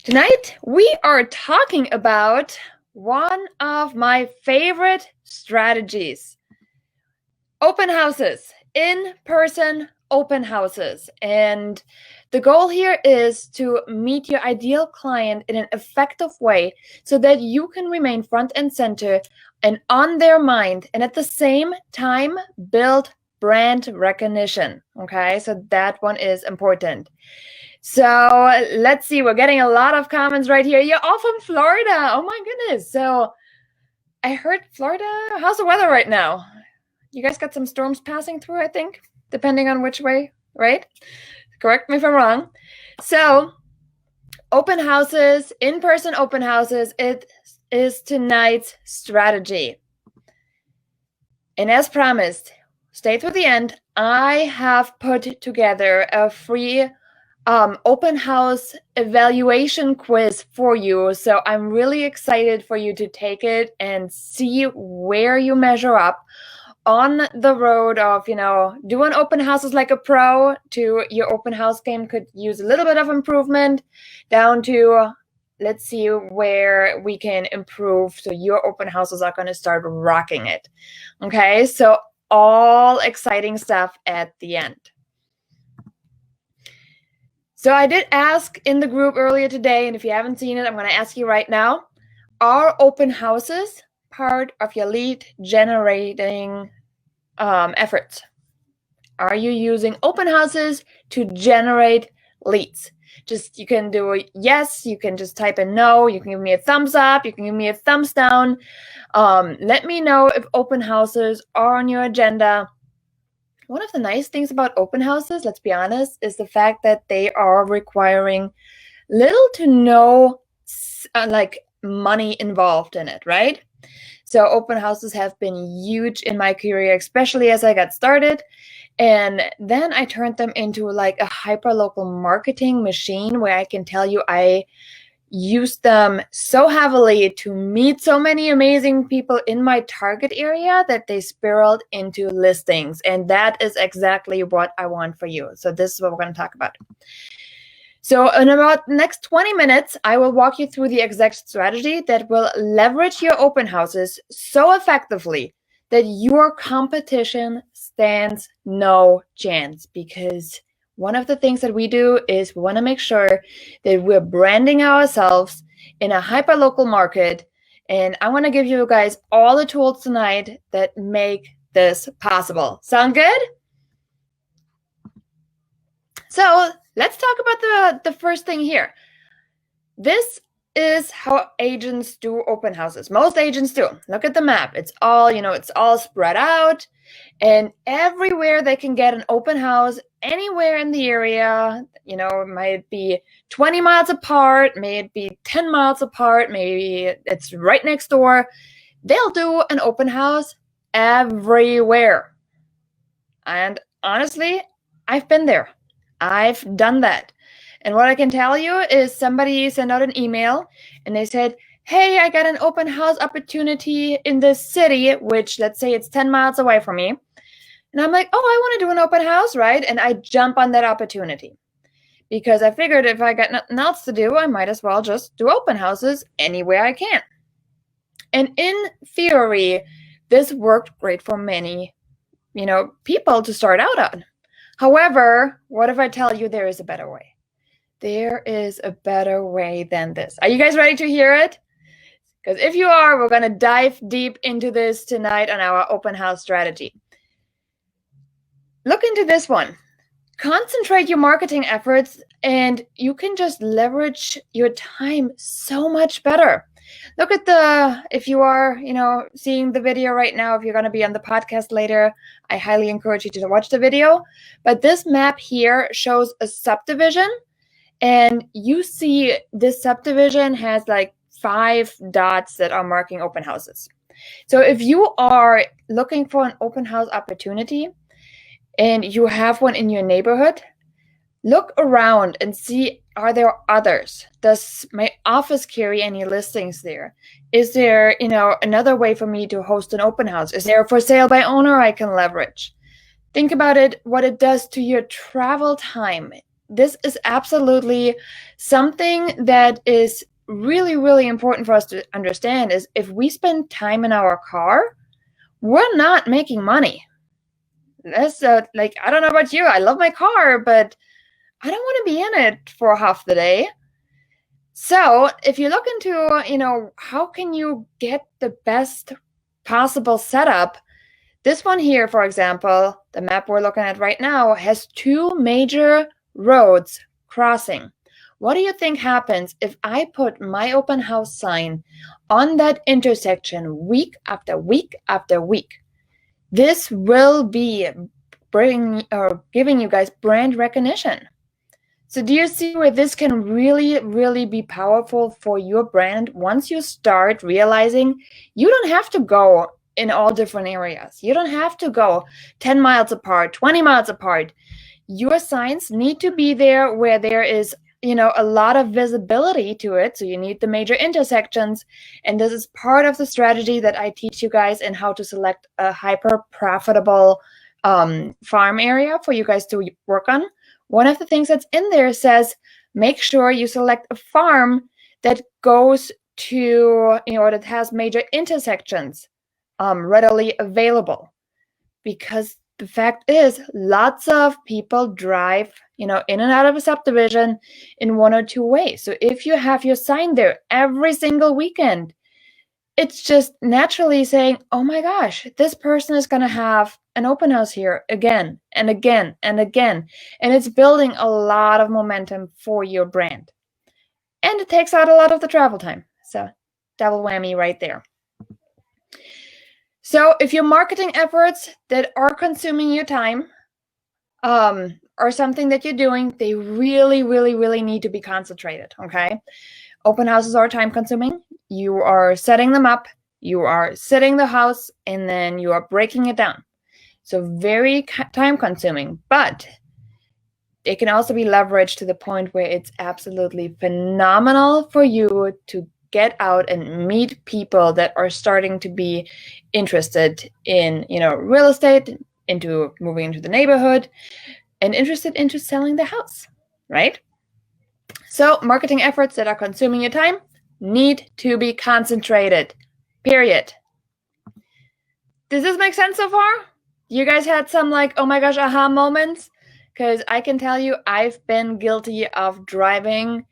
Tonight, we are talking about one of my favorite strategies. Open houses, in-person open houses. And the goal here is to meet your ideal client in an effective way so that you can remain front and center and on their mind, and at the same time, build brand recognition. Okay, so that one is important. So let's see, we're getting a lot of comments right here. You're all from Florida. Oh my goodness. So I heard Florida. How's the weather right now? You guys got some storms passing through, I think, depending on which way, right? Correct me if I'm wrong. So open houses, in-person open houses, it is tonight's strategy. And as promised, stay through the end. I have put together a free open house evaluation quiz for you. So I'm really excited for you to take it and see where you measure up on the road of, doing open houses like a pro to your open house game could use a little bit of improvement down to, let's see where we can improve so your open houses are going to start rocking it. Okay, so all exciting stuff at the end. So I did ask in the group earlier today, and if you haven't seen it, I'm going to ask you right now, are open houses part of your lead generating efforts? Are you using open houses to generate leads? You can do a yes, you can just type in no, you can give me a thumbs up, you can give me a thumbs down. Let me know if open houses are on your agenda. One of the nice things about open houses, let's be honest, is the fact that they are requiring little to no money involved in it, right? So open houses have been huge in my career, especially as I got started. And then I turned them into like a hyper-local marketing machine where I can tell you I used them so heavily to meet so many amazing people in my target area that they spiraled into listings. And that is exactly what I want for you. So this is what we're going to talk about. So in about the next 20 minutes, I will walk you through the exact strategy that will leverage your open houses so effectively that your competition stands no chance. Because one of the things that we do is we want to make sure that we're branding ourselves in a hyper-local market. And I want to give you guys all the tools tonight that make this possible. Sound good? So let's talk about the first thing here. This is how agents do open houses. Most agents do. Look at the map. It's all, it's all spread out. And everywhere they can get an open house, anywhere in the area, it might be 20 miles apart, may it be 10 miles apart, maybe it's right next door. They'll do an open house everywhere. And honestly, I've been there. I've done that. And what I can tell you is somebody sent out an email and they said, hey, I got an open house opportunity in this city, which let's say it's 10 miles away from me. And I'm like, oh, I want to do an open house, right? And I jump on that opportunity because I figured if I got nothing else to do, I might as well just do open houses anywhere I can. And in theory, this worked great for many, people to start out on. However, what if I tell you there is a better way? There is a better way than this. Are you guys ready to hear it? Because if you are, we're going to dive deep into this tonight on our open house strategy. Look into this one. Concentrate your marketing efforts and you can just leverage your time so much better. Look at if you are, seeing the video right now, if you're going to be on the podcast later, I highly encourage you to watch the video. But this map here shows a subdivision. And you see this subdivision has like 5 dots that are marking open houses. So if you are looking for an open house opportunity and you have one in your neighborhood, look around and see, are there others? Does my office carry any listings there? Is there, another way for me to host an open house? Is there a for sale by owner I can leverage? Think about it, what it does to your travel time. this is absolutely something that is really, really important for us to understand is if we spend time in our car, we're not making money. That's like, I don't know about you, I love my car, but I don't want to be in it for half the day. So if you look into, how can you get the best possible setup, this one here, for example, the map we're looking at right now, has two major roads crossing. What do you think happens if I put my open house sign on that intersection week after week after week? This will be giving you guys brand recognition. So do you see where this can really, really be powerful for your brand once you start realizing you don't have to go in all different areas. You don't have to go 10 miles apart, 20 miles apart. Your signs need to be there where there is, a lot of visibility to it. So you need the major intersections. And this is part of the strategy that I teach you guys in how to select a hyper profitable farm area for you guys to work on. One of the things that's in there says, make sure you select a farm that goes to, that has major intersections readily available. Because the fact is, lots of people drive, in and out of a subdivision in one or two ways. So if you have your sign there every single weekend, it's just naturally saying, oh my gosh, this person is going to have an open house here again and again and again. And it's building a lot of momentum for your brand. And it takes out a lot of the travel time. So double whammy right there. So if your marketing efforts that are consuming your time are something that you're doing, they really, really, really need to be concentrated, okay? Open houses are time consuming. You are setting them up, you are setting the house, and then you are breaking it down. So very time consuming, but it can also be leveraged to the point where it's absolutely phenomenal for you to get out and meet people that are starting to be interested in, real estate, into moving into the neighborhood, and interested into selling the house, right? So marketing efforts that are consuming your time need to be concentrated, period. Does this make sense so far? You guys had some oh my gosh, aha moments? Because I can tell you, I've been guilty of driving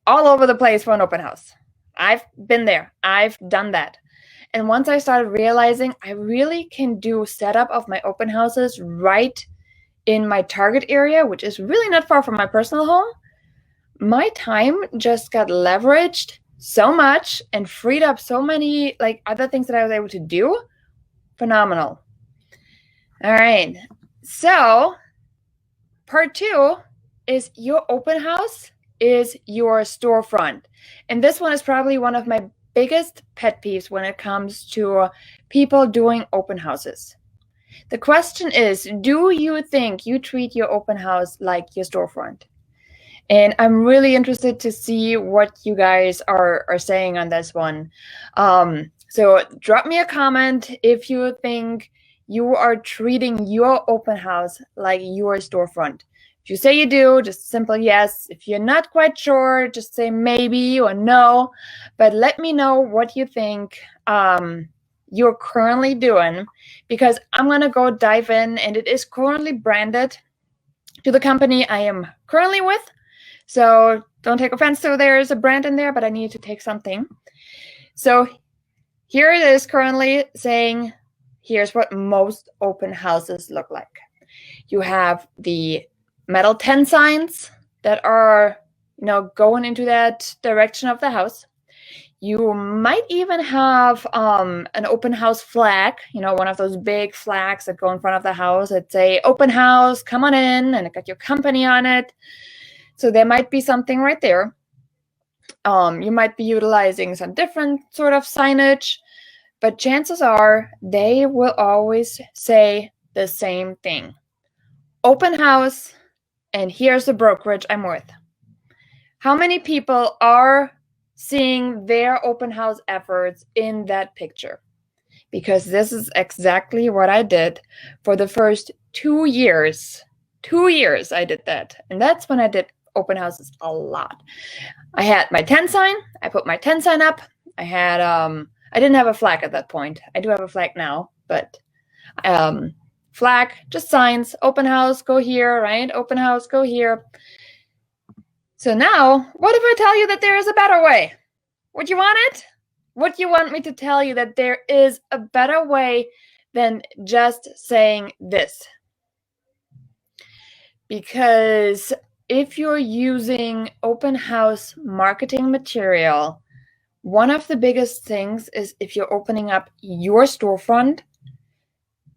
all over the place for an open house. I've been there. I've done that. And once I started realizing I really can do setup of my open houses right in my target area, which is really not far from my personal home, my time just got leveraged so much and freed up so many other things that I was able to do. Phenomenal. All right. So part 2 is your open house is your storefront. And this one is probably one of my biggest pet peeves when it comes to people doing open houses. The question is, do you think you treat your open house like your storefront? And I'm really interested to see what you guys are saying on this one. So drop me a comment if you think you are treating your open house like your storefront. If you say you do, just simple yes. If you're not quite sure, just say maybe or no. But let me know what you think you're currently doing, because I'm going to go dive in, and it is currently branded to the company I am currently with. So don't take offense to there's a brand in there, but I need to take something. So here it is currently saying, here's what most open houses look like. You have the metal 10 signs that are, going into that direction of the house. You might even have an open house flag, one of those big flags that go in front of the house that say open house, come on in, and it got your company on it. So there might be something right there. You might be utilizing some different sort of signage, but chances are they will always say the same thing. Open house, and here's the brokerage I'm with. How many people are seeing their open house efforts in that picture? Because this is exactly what I did for the first 2 years 2 years I did that. And that's when I did open houses a lot. I had my 10 sign. I put my 10 sign up. I had, I didn't have a flag at that point. I do have a flag now, but flag, just signs, open house, go here, right? Open house, go here. So now, what if I tell you that there is a better way? Would you want it? Would you want me to tell you that there is a better way than just saying this? Because if you're using open house marketing material, one of the biggest things is if you're opening up your storefront.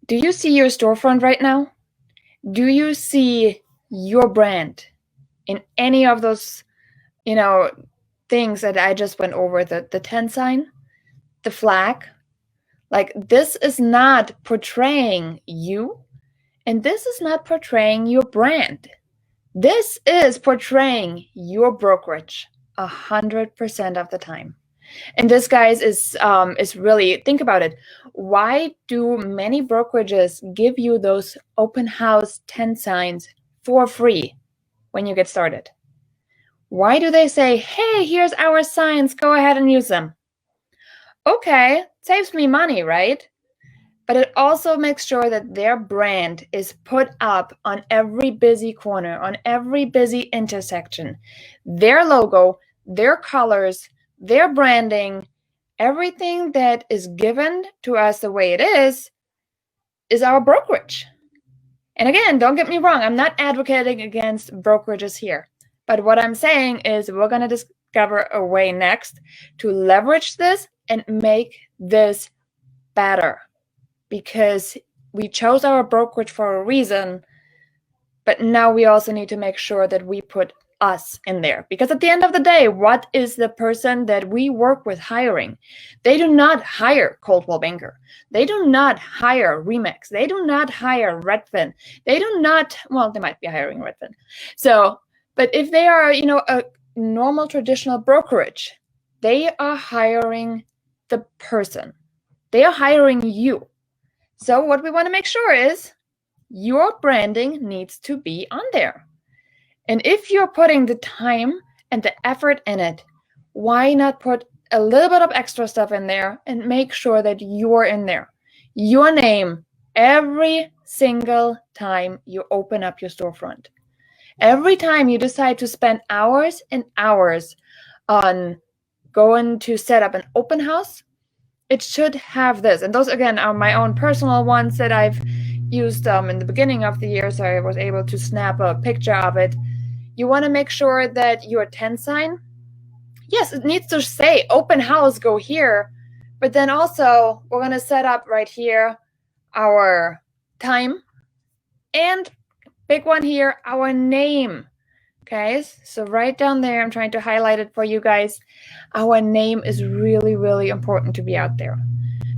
Do you see your storefront right now? Do you see your brand in any of those, things that I just went over, the 10 sign, the flag? Like, this is not portraying you, and this is not portraying your brand. This is portraying your brokerage 100% of the time. And this, guys, is really, think about it. Why do many brokerages give you those open house 10 signs for free when you get started? Why do they say, hey, here's our signs, go ahead and use them? Okay, saves me money, right? But it also makes sure that their brand is put up on every busy corner, on every busy intersection. Their logo, their colors, their branding, everything that is given to us the way it is our brokerage. And again, don't get me wrong, I'm not advocating against brokerages here. But what I'm saying is we're going to discover a way next to leverage this and make this better. Because we chose our brokerage for a reason, but now we also need to make sure that we put us in there. Because at the end of the day, what is the person that we work with hiring? They do not hire Coldwell Banker. They do not hire Remax. They do not hire Redfin. They do not, well, they might be hiring Redfin. So, but if they are, a normal traditional brokerage, they are hiring the person. They are hiring you. So what we want to make sure is your branding needs to be on there. And if you're putting the time and the effort in it, why not put a little bit of extra stuff in there and make sure that you're in there? Your name every single time you open up your storefront. Every time you decide to spend hours and hours on going to set up an open house, it should have this. And those, again, are my own personal ones that I've used in the beginning of the year, so I was able to snap a picture of it. You want to make sure that your 10 sign, yes, it needs to say open house, go here. But then also, we're going to set up right here our time. And big one here, our name. Okay, so right down there, I'm trying to highlight it for you guys. Our name is really, really important to be out there.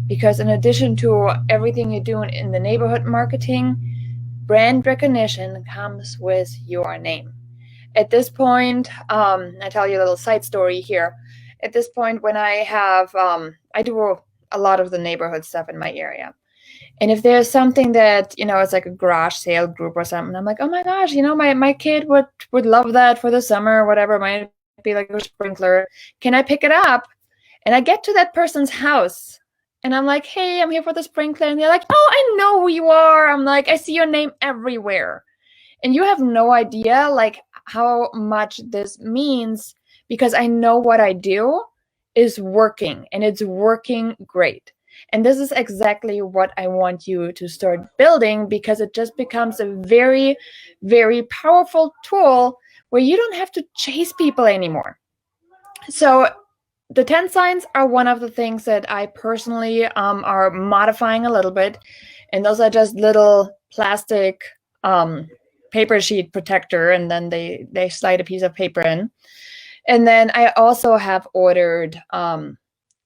Because in addition to everything you're doing in the neighborhood marketing, brand recognition comes with your name. At this point, I tell you a little side story here. At this point, when I have, I do a lot of the neighborhood stuff in my area. And if there's something that, it's like a garage sale group or something, I'm like, oh my gosh, my kid would love that for the summer or whatever. It might be like a sprinkler. Can I pick it up? And I get to that person's house and I'm like, hey, I'm here for the sprinkler. And they're like, oh, I know who you are. I'm like, I see your name everywhere. And you have no idea like how much this means, because I know what I do is working and it's working great. And this is exactly what I want you to start building, because it just becomes a very, very powerful tool where you don't have to chase people anymore. So the 10 signs are one of the things that I personally are modifying a little bit. And those are just little plastic paper sheet protector, and then they slide a piece of paper in. And then I also have ordered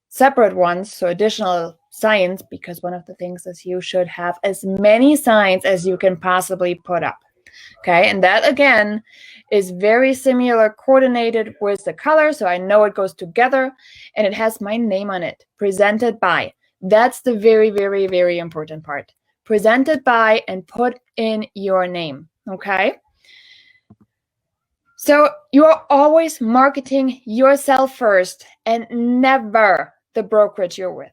separate ones, so additional signs, because one of the things is you should have as many signs as you can possibly put up. Okay, and that again is very similar, coordinated with the color, so I know it goes together, and it has my name on it, presented by. That's the very, very, very important part. Presented by, and put in your name. okay? So you're always marketing yourself first and never the brokerage you're with,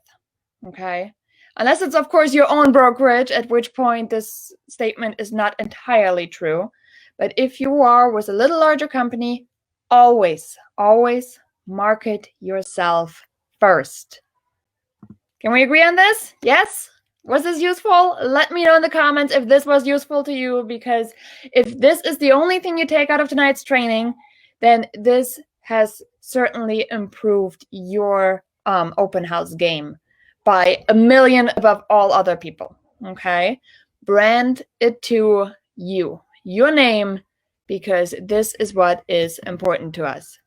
okay? Unless it's, of course, your own brokerage, at which point this statement is not entirely true. But if you are with a little larger company, always, always market yourself first. Can we agree on this? Yes? Was this useful? Let me know in the comments if this was useful to you, because if this is the only thing you take out of tonight's training, then this has certainly improved your open house game by a million above all other people, okay? Brand it to you, your name, because this is what is important to us.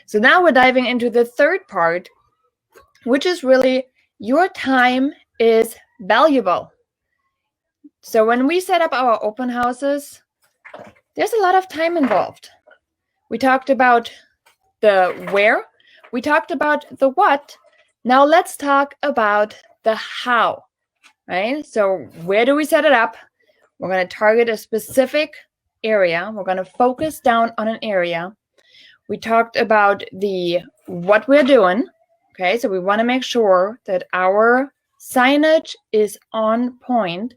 So now we're diving into the third part, which is really your time is valuable. So when we set up our open houses, there's a lot of time involved. We talked about the where, we talked about the what. Now let's talk about the how, right? So where do we set it up? We're going to target a specific area. We're going to focus down on an area. We talked about the what we're doing. Okay, so we want to make sure that our signage is on point.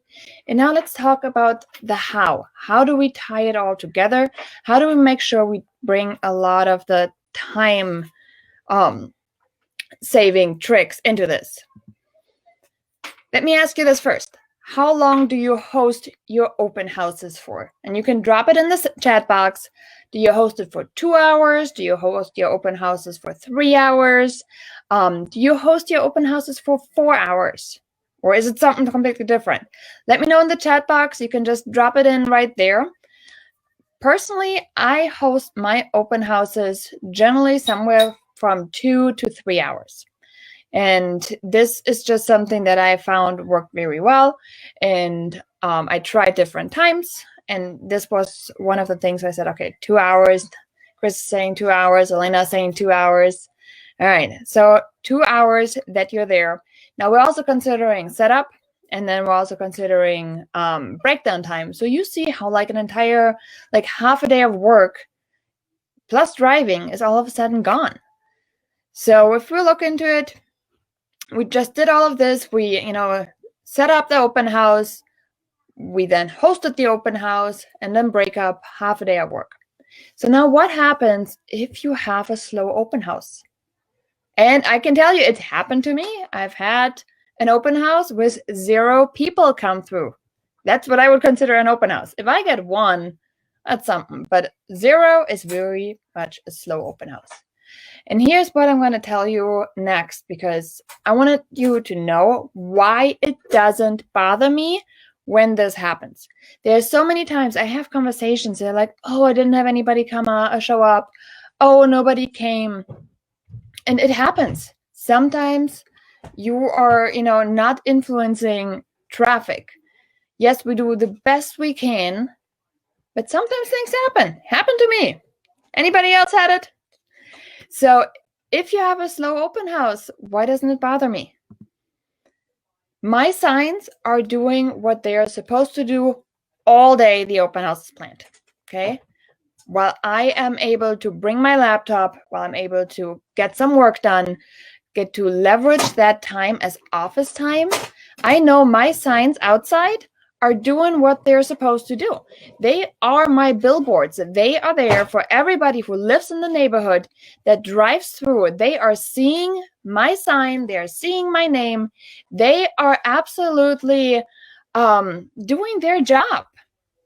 And now let's talk about the how. How do we tie it all together? How do we make sure we bring a lot of the time saving tricks into this? Let me ask you this first. How long do you host your open houses for? And you can drop it in the chat box. Do you host it for 2 hours? Do you host your open houses for 3 hours? Do you host your open houses for 4 hours? Or is it something completely different? Let me know in the chat box. You can just drop it in right there. Personally, I host my open houses generally somewhere from 2 to 3 hours. And this is just something that I found worked very well. And I tried different times. And this was one of the things I said, okay, 2 hours. Chris is saying 2 hours. Elena saying 2 hours. All right. So 2 hours that you're there. Now we're also considering setup. And then we're also considering breakdown time. So you see how like an entire, like half a day of work plus driving is all of a sudden gone. So if we look into it, we just did all of this. We, set up the open house. We then hosted the open house and then break up half a day of work. So now what happens if you have a slow open house? And I can tell you, it happened to me. I've had an open house with 0 people come through. That's what I would consider an open house. If I get 1, that's something. But 0 is very much a slow open house. And here's what I'm going to tell you next, because I wanted you to know why it doesn't bother me when this happens. There's so many times I have conversations. They're like, oh, I didn't have anybody show up. Oh, nobody came. And it happens. Sometimes you are, not influencing traffic. Yes, we do the best we can, but sometimes things happen. Happened to me. Anybody else had it? So if you have a slow open house, why doesn't it bother me? My signs are doing what they are supposed to do all day the open house is planned, okay? While I am able to bring my laptop, while I'm able to get some work done, get to leverage that time as office time, I know my signs outside are doing what they're supposed to do. They are my billboards. They are there for everybody who lives in the neighborhood that drives through. They are seeing my sign. They are seeing my name. They are absolutely doing their job.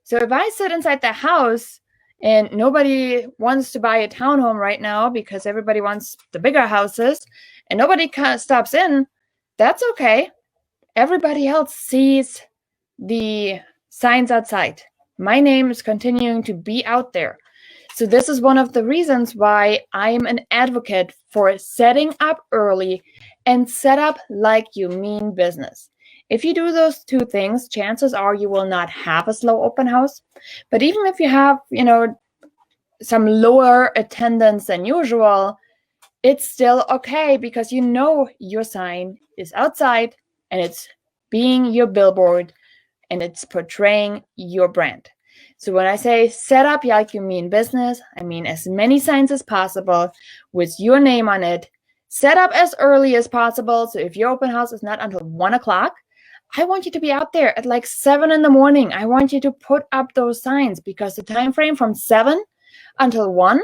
So if I sit inside the house and nobody wants to buy a townhome right now because everybody wants the bigger houses and nobody stops in, that's okay. Everybody else sees the signs outside. My name is continuing to be out there. So this is one of the reasons why I'm an advocate for setting up early and set up like you mean business. If you do those 2 things, chances are you will not have a slow open house. But even if you have, some lower attendance than usual, it's still okay because your sign is outside and it's being your billboard and it's portraying your brand. So when I say set up like you mean business, I mean as many signs as possible with your name on it. Set up as early as possible. So if your open house is not until 1 o'clock, I want you to be out there at like 7 in the morning. I want you to put up those signs, because the time frame from 7 until 1,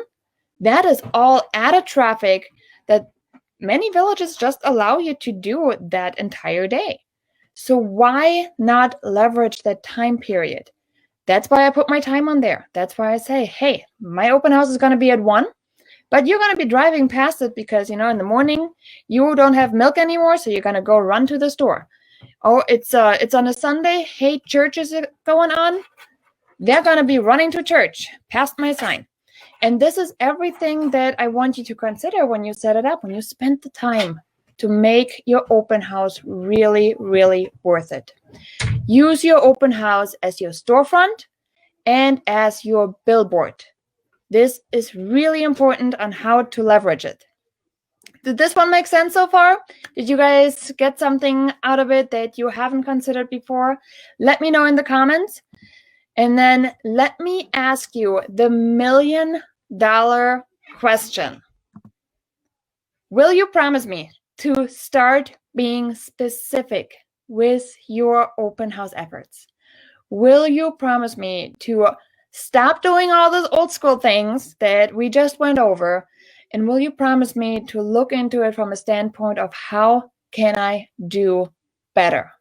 that is all added traffic that many villages just allow you to do that entire day. So why not leverage that time period? That's why I put my time on there. That's why I say, hey, my open house is going to be at 1, but you're going to be driving past it because, in the morning you don't have milk anymore, so you're going to go run to the store. Oh, it's on a Sunday. Hey, church is going on. They're going to be running to church past my sign. And this is everything that I want you to consider when you set it up, when you spend the time to make your open house really, really worth it. Use your open house as your storefront and as your billboard. This is really important on how to leverage it. Did this one make sense so far? Did you guys get something out of it that you haven't considered before? Let me know in the comments. And then let me ask you the $1 million question. Will you promise me to start being specific with your open house efforts? Will you promise me to stop doing all those old school things that we just went over? And will you promise me to look into it from a standpoint of how can I do better?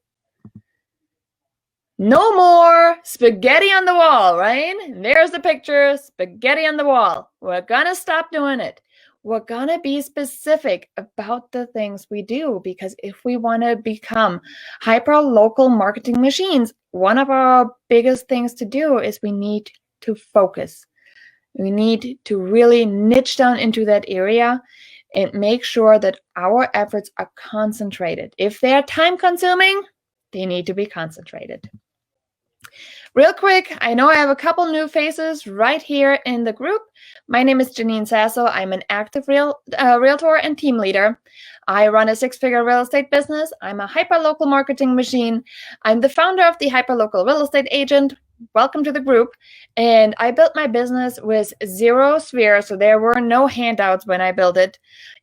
No more spaghetti on the wall, right? There's the picture, spaghetti on the wall. We're gonna stop doing it. We're gonna be specific about the things we do, because if we wanna become hyper-local marketing machines, one of our biggest things to do is we need to focus. We need to really niche down into that area and make sure that our efforts are concentrated. If they are time-consuming, they need to be concentrated. Real quick, I know I have a couple new faces right here in the group. My name is Janine Sasso. I'm an active realtor and team leader. I run a 6-figure real estate business. I'm a hyper-local marketing machine. I'm the founder of the Hyperlocal Real Estate Agent. Welcome to the group. And I built my business with 0 sphere, so there were no handouts when I built it.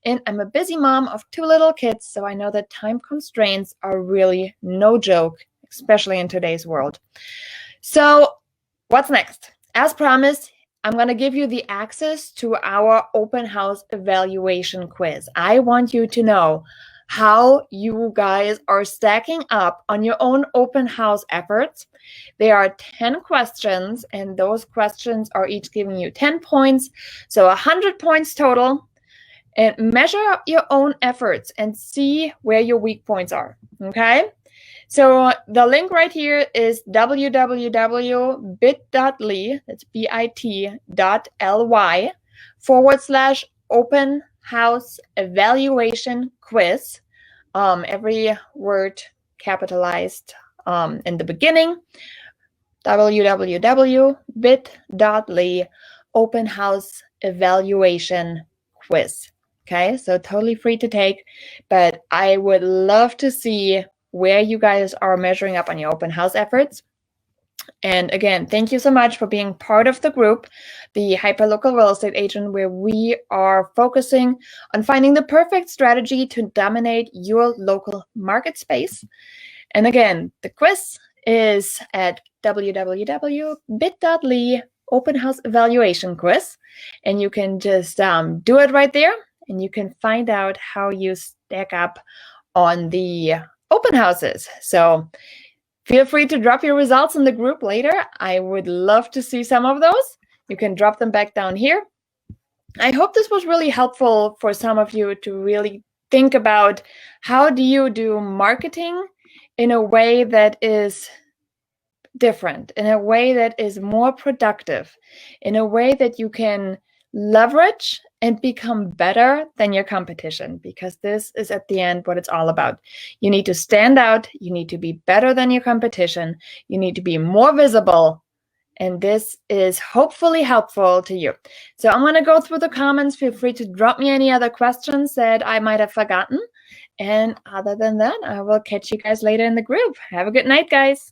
And I'm a busy mom of 2 little kids, so I know that time constraints are really no joke, especially in today's world. So what's next? As promised, I'm going to give you the access to our open house evaluation quiz. I want you to know how you guys are stacking up on your own open house efforts. There are 10 questions, and those questions are each giving you 10 points, so 100 points total. And measure your own efforts and see where your weak points are, okay? So the link right here is www.bit.ly, that's bit.ly/open house evaluation quiz. Every word capitalized in the beginning. www.bit.ly open house evaluation quiz. Okay, so totally free to take, but I would love to see where you guys are measuring up on your open house efforts. And again, thank you so much for being part of the group, the Hyperlocal Real Estate Agent, where we are focusing on finding the perfect strategy to dominate your local market space. And again, the quiz is at www.bit.ly open house evaluation quiz, and you can just do it right there, and you can find out how you stack up on the open houses. So feel free to drop your results in the group later. I would love to see some of those. You can drop them back down here. I hope this was really helpful for some of you to really think about how do you do marketing in a way that is different, in a way that is more productive, in a way that you can leverage and become better than your competition, because this is at the end what it's all about. You need to stand out, you need to be better than your competition, you need to be more visible, and this is hopefully helpful to you. So I'm going to go through the comments. Feel free to drop me any other questions that I might have forgotten. And other than that, I will catch you guys later in the group. Have a good night, guys.